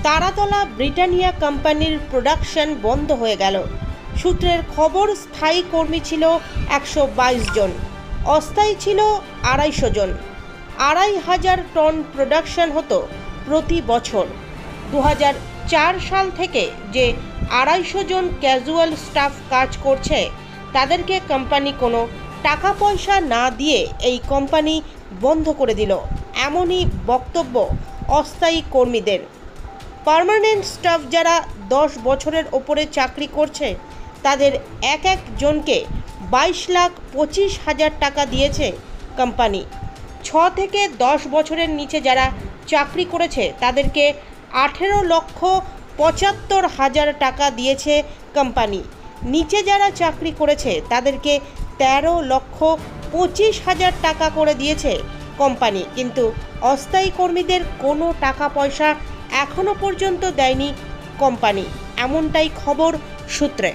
Taratala Britannia কোম্পানির production বন্ধ হয়ে গেল। সূত্রের খবর, স্থায়ী কর্মী ছিল 122 জন, অস্থায়ী ছিল 250 জন। 2500 টন প্রোডাকশন হতো প্রতি বছর। 2004 সাল থেকে যে 250 জন ক্যাজুয়াল স্টাফ কাজ করছে, তাদেরকে কোম্পানি কোনো টাকা পয়সা না দিয়ে এই কোম্পানি বন্ধ করে দিল, এমনই বক্তব্য অস্থায়ী কর্মীদের। পার্মানেন্ট স্টাফ যারা 10 বছরের ওপরে চাকরি করছে, তাদের এক জনকে 22,25,000 টাকা দিয়েছে কোম্পানি। 6 থেকে 10 বছরের নিচে যারা চাকরি করেছে, তাদেরকে 18,75,000 টাকা দিয়েছে কোম্পানি। নিচে যারা চাকরি করেছে, তাদেরকে 13,25,000 টাকা করে দিয়েছে কোম্পানি। কিন্তু অস্থায়ী কর্মীদের কোনো টাকা পয়সা এখনো পর্যন্ত দেয়নি কোম্পানি, এমনটাই খবর সূত্রে।